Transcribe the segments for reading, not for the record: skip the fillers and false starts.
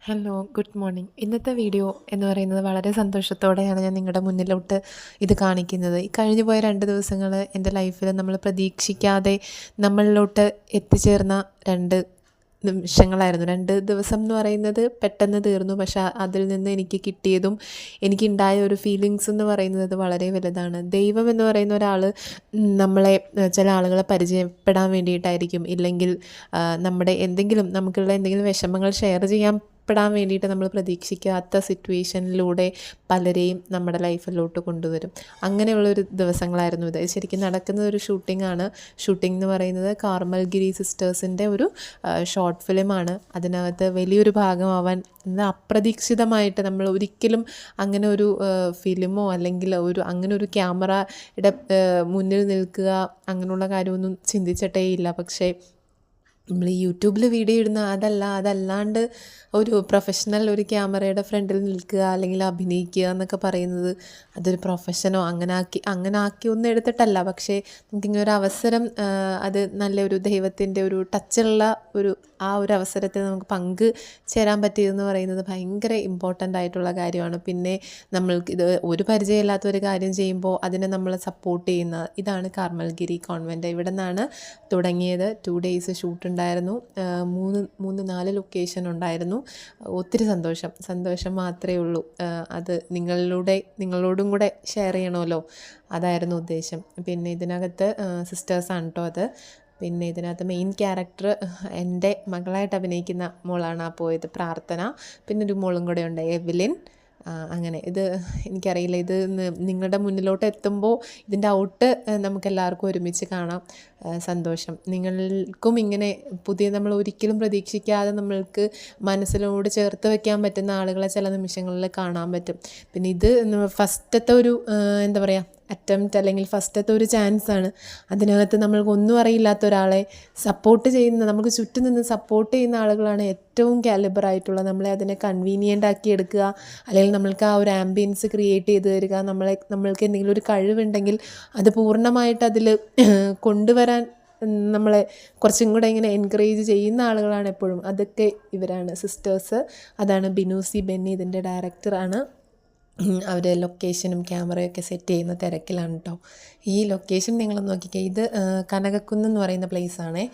Hello, good morning. ഇന്നത്തെ video എന്ന് പറയുന്നത് വളരെ സന്തോഷത്തോടെയാണ് ഞാൻ നിങ്ങളുടെ മുന്നിലോട്ട് ഇത് കാണിക്കുന്നത്. ഈ കഴിഞ്ഞു പോയ 2 ദിവസങ്ങൾ എൻ്റെ ലൈഫിൽ നമ്മൾ പ്രതീക്ഷിക്കാതെ നമ്മളിലോട്ട് എത്തിച്ചേർന്ന 2 നിമിഷങ്ങളായിരുന്നു. 2 ദിവസം എന്ന് പറയുന്നത് പെട്ടെന്ന് തീർന്നു. പക്ഷേ അതിൽ നിന്ന് എനിക്ക് കിട്ടിയതും എനിക്കുണ്ടായ ഒരു ഫീലിങ്സ് എന്ന് പറയുന്നത് വളരെ വലുതാണ്. ദൈവം എന്ന് പറയുന്ന ഒരാൾ നമ്മളെ ചില ആളുകളെ പരിചയപ്പെടാൻ വേണ്ടിയിട്ടായിരിക്കും, ഇല്ലെങ്കിൽ നമ്മുടെ നമുക്കുള്ള എന്തെങ്കിലും വിഷമങ്ങൾ ഷെയർ ചെയ്യാൻ വേണ്ടിയിട്ട് നമ്മൾ പ്രതീക്ഷിക്കാത്ത സിറ്റുവേഷനിലൂടെ പലരെയും നമ്മുടെ ലൈഫിലോട്ട് കൊണ്ടുവരും. അങ്ങനെയുള്ളൊരു ദിവസങ്ങളായിരുന്നു ഇത്. ശരിക്കും നടക്കുന്ന ഒരു ഷൂട്ടിംഗ് എന്ന് പറയുന്നത് കാർമൽഗിരി സിസ്റ്റേഴ്സിൻ്റെ ഒരു ഷോർട്ട് ഫിലിമാണ്. അതിനകത്ത് വലിയൊരു ഭാഗമാവാൻ അപ്രതീക്ഷിതമായിട്ട് നമ്മൾ ഒരിക്കലും അങ്ങനെ ഒരു ഫിലിമോ അല്ലെങ്കിൽ അങ്ങനെ ഒരു ക്യാമറയുടെ മുന്നിൽ നിൽക്കുക അങ്ങനെയുള്ള കാര്യമൊന്നും ചിന്തിച്ചിട്ടേ ഇല്ല. പക്ഷേ നമ്മൾ ഈ യൂട്യൂബിൽ വീഡിയോ ഇടുന്ന അതല്ലാണ്ട് ഒരു പ്രൊഫഷണൽ ഒരു ക്യാമറയുടെ ഫ്രണ്ടിൽ നിൽക്കുക അല്ലെങ്കിൽ അഭിനയിക്കുക എന്നൊക്കെ പറയുന്നത് അതൊരു പ്രൊഫഷനോ അങ്ങനെ ആക്കി ഒന്നും എടുത്തിട്ടല്ല. പക്ഷേ നമുക്കിങ്ങനെ ഒരു അവസരം, അത് നല്ലൊരു ദൈവത്തിൻ്റെ ഒരു ടച്ചുള്ള ഒരു അവസരത്തിൽ നമുക്ക് പങ്ക് ചേരാൻ പറ്റിയതെന്ന് പറയുന്നത് ഭയങ്കര ഇമ്പോർട്ടൻ്റ് ആയിട്ടുള്ള കാര്യമാണ്. പിന്നെ നമ്മൾക്ക് ഇത് ഒരു പരിചയമില്ലാത്ത ഒരു കാര്യം ചെയ്യുമ്പോൾ അതിനെ നമ്മൾ സപ്പോർട്ട് ചെയ്യുന്ന ഇതാണ് കാർമൽഗിരി കോൺവെൻറ്റ്. ഇവിടെ നിന്നാണ് തുടങ്ങിയത്. 2 ഡേയ്സ് ഷൂട്ട് ഉണ്ടായിരുന്നു. 4 ലൊക്കേഷൻ ഉണ്ടായിരുന്നു. ഒത്തിരി സന്തോഷം മാത്രമേ ഉള്ളൂ. അത് നിങ്ങളോടും കൂടെ ഷെയർ ചെയ്യണമല്ലോ, അതായിരുന്നു ഉദ്ദേശം. പിന്നെ ഇതിനകത്ത് സിസ്റ്റേഴ്സാണ് കേട്ടോ അത്. പിന്നെ ഇതിനകത്ത് മെയിൻ ക്യാരക്ടർ എൻ്റെ മകളായിട്ട് അഭിനയിക്കുന്ന മോളാണ് പോയത്, പ്രാർത്ഥന. പിന്നെ ഒരു മോളും കൂടെ ഉണ്ട്, എവ്ലിൻ. അങ്ങനെ ഇത് എനിക്കറിയില്ല, ഇത് നിങ്ങളുടെ മുന്നിലോട്ട് എത്തുമ്പോൾ ഇതിൻ്റെ ഔട്ട് നമുക്കെല്ലാവർക്കും ഒരുമിച്ച് കാണാം. സന്തോഷം. നിങ്ങൾക്കും ഇങ്ങനെ നമ്മൾ ഒരിക്കലും പ്രതീക്ഷിക്കാതെ നമ്മൾക്ക് മനസ്സിനോട് ചേർത്ത് വയ്ക്കാൻ പറ്റുന്ന ആളുകളെ ചില നിമിഷങ്ങളിൽ കാണാൻ പറ്റും. പിന്നെ ഇത് ഫസ്റ്റത്തെ ഒരു എന്താ പറയുക അറ്റംപ്റ്റ് അല്ലെങ്കിൽ ഫസ്റ്റത്തെ ഒരു ചാൻസാണ്. അതിനകത്ത് നമ്മൾക്കൊന്നും അറിയില്ലാത്ത ഒരാളെ സപ്പോർട്ട് ചെയ്യുന്ന, നമുക്ക് ചുറ്റും നിന്ന് സപ്പോർട്ട് ചെയ്യുന്ന ആളുകളാണ് ഏറ്റവും കാലിബറായിട്ടുള്ള. നമ്മളെ അതിനെ കൺവീനിയൻ്റ് ആക്കി എടുക്കുക, അല്ലെങ്കിൽ നമ്മൾക്ക് ആ ഒരു ആംബിയൻസ് ക്രിയേറ്റ് ചെയ്ത് തരിക. നമ്മൾക്ക് എന്തെങ്കിലും ഒരു കഴിവുണ്ടെങ്കിൽ അത് പൂർണ്ണമായിട്ട് അതിൽ കൊണ്ടുവരാൻ നമ്മളെ കുറച്ചും കൂടെ ഇങ്ങനെ എൻകറേജ് ചെയ്യുന്ന ആളുകളാണ് എപ്പോഴും. അതൊക്കെ ഇവരാണ് സിസ്റ്റേഴ്സ്. അതാണ് ബിനൂസി ബെന്നി ഇതിൻ്റെ ഡയറക്ടറാണ്. അവർ ലൊക്കേഷനും ക്യാമറയൊക്കെ സെറ്റ് ചെയ്യുന്ന തിരക്കിലാണ് കേട്ടോ. ഈ ലൊക്കേഷൻ നിങ്ങൾ നോക്കിക്കേ, ഇത് കനകക്കുന്ന് എന്ന് പറയുന്ന പ്ലേസാണേ.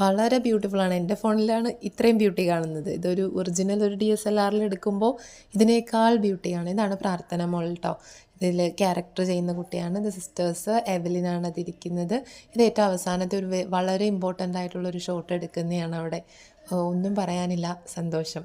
വളരെ ബ്യൂട്ടിഫുള്ളാണ്. എൻ്റെ ഫോണിലാണ് ഇത്രയും ബ്യൂട്ടി കാണുന്നത്. ഇതൊരു ഒറിജിനൽ ഒരു DSLR എടുക്കുമ്പോൾ ഇതിനേക്കാൾ ബ്യൂട്ടിയാണ്. ഇതാണ് പ്രാർത്ഥന മോൾ കേട്ടോ. ഇതിൽ ക്യാരക്ടർ ചെയ്യുന്ന കുട്ടിയാണ്. ഇത് സിസ്റ്റേഴ്സ്, എവലിനാണ് അതിരിക്കുന്നത്. ഇത് ഏറ്റവും അവസാനത്തെ വളരെ ഇമ്പോർട്ടൻ്റ് ആയിട്ടുള്ളൊരു ഷോട്ട് എടുക്കുന്നതാണ് അവിടെ. ഒന്നും പറയാനില്ല. സന്തോഷം.